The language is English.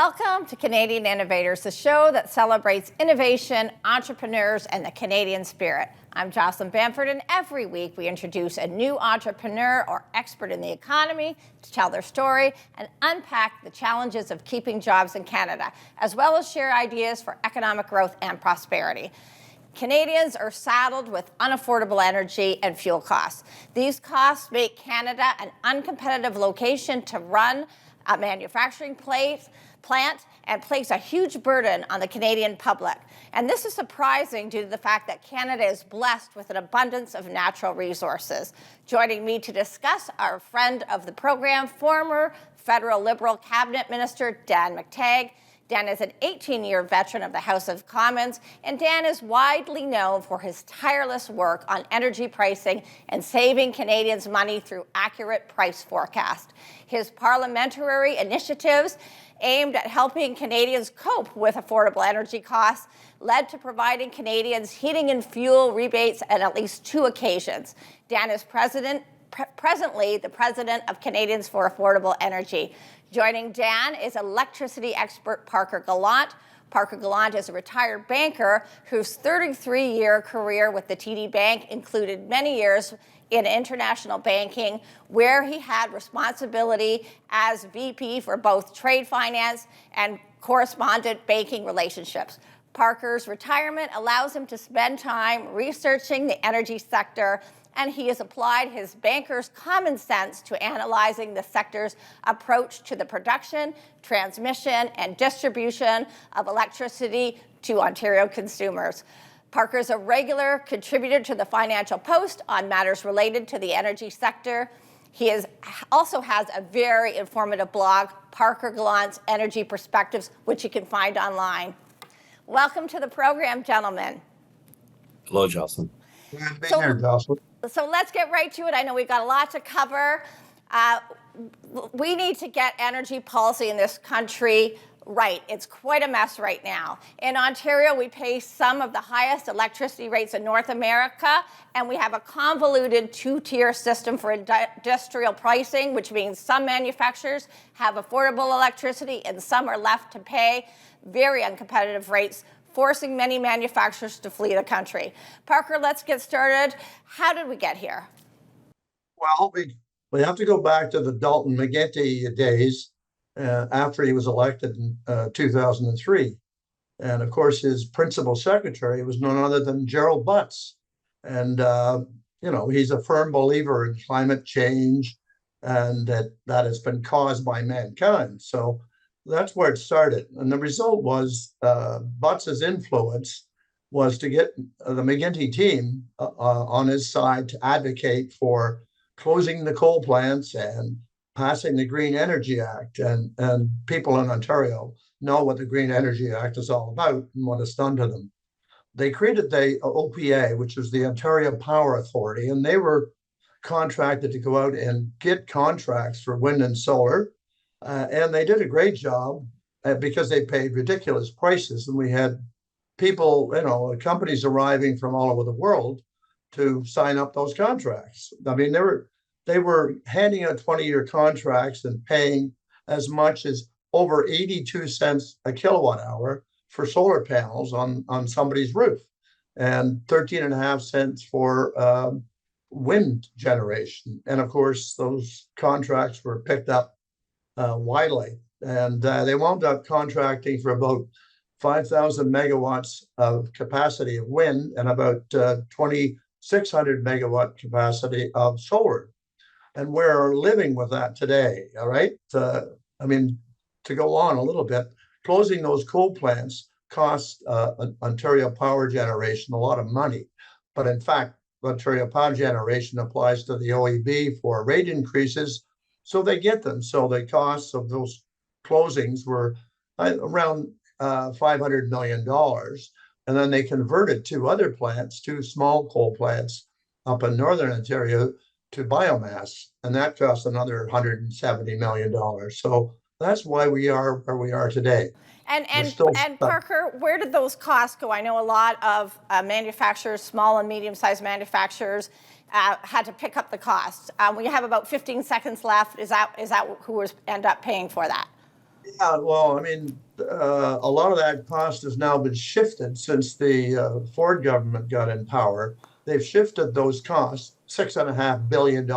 Welcome to Canadian Innovators, the show that celebrates innovation, entrepreneurs, and the Canadian spirit. I'm Jocelyn, and every week we introduce a new entrepreneur or expert in the economy to tell their story and unpack the challenges of keeping jobs in Canada, as well as share ideas for economic growth and prosperity. Canadians are saddled with unaffordable energy and fuel costs. These costs make Canada an uncompetitive location to run a manufacturing plant and place a huge burden on the Canadian public. And this is surprising due to the fact that Canada is blessed with an abundance of natural resources. Joining me to discuss our friend of the program, former federal Liberal cabinet minister Dan McTeague. Dan is an 18-year veteran of the House of Commons, and Dan is widely known for his tireless work on energy pricing and saving Canadians money through accurate price forecast. His parliamentary initiatives aimed at helping Canadians cope with affordable energy costs led to providing Canadians heating and fuel rebates on at least 2 occasions. Dan is presently the president of Canadians for Affordable Energy. Joining Dan is electricity expert Parker Gallant. Parker Gallant is a retired banker whose 33-year career with the TD Bank included many years in international banking, where he had responsibility as VP for both trade finance and correspondent banking relationships. Parker's retirement allows him to spend time researching the energy sector, and he has applied his banker's common sense to analyzing the sector's approach to the production, transmission, and distribution of electricity to Ontario consumers. Parker is a regular contributor to the Financial Post on matters related to the energy sector. He also has a very informative blog, Parker Gallant's Energy Perspectives, which you can find online. Welcome to the program, gentlemen. Hello, Jocelyn. Glad to be here, Jocelyn. So let's get right to it. I know we've got a lot to cover. We need to get energy policy in this country right. It's quite a mess right now. In Ontario, we pay some of the highest electricity rates in North America, and we have a convoluted 2-tier system for industrial pricing, which means some manufacturers have affordable electricity and some are left to pay very uncompetitive rates, forcing many manufacturers to flee the country. Parker, let's get started. How did we get here? Well, we have to go back to the Dalton McGuinty days after he was elected in 2003. And of course, his principal secretary was none other than Gerald Butts. And, he's a firm believer in climate change and that has been caused by mankind. So that's where it started. And the result was Butts's influence was to get the McGuinty team on his side to advocate for closing the coal plants and passing the Green Energy Act. And people in Ontario know what the Green Energy Act is all about and what it's done to them. They created the OPA, which is the Ontario Power Authority, and they were contracted to go out and get contracts for wind and solar. And they did a great job because they paid ridiculous prices. And we had people, companies arriving from all over the world to sign up those contracts. I mean, they were handing out 20-year contracts and paying as much as over 82 cents a kilowatt hour for solar panels on somebody's roof and 13.5 cents for wind generation. And of course, those contracts were picked up widely, and they wound up contracting for about 5,000 megawatts of capacity of wind and about 2,600 megawatt capacity of solar. And we're living with that today, all right? To go on a little bit, closing those coal plants cost Ontario Power Generation a lot of money. But in fact, Ontario Power Generation applies to the OEB for rate increases, so they get them. So the costs of those closings were around $500 million. And then they converted 2 other plants, 2 small coal plants up in Northern Ontario to biomass. And that cost another $170 million. So that's why we are where we are today. And Parker, where did those costs go? I know a lot of manufacturers, small and medium-sized manufacturers, had to pick up the costs. We have about 15 seconds left. Is that who was end up paying for that? Yeah, well, I mean, a lot of that cost has now been shifted since the Ford government got in power. They've shifted those costs, $6.5 billion,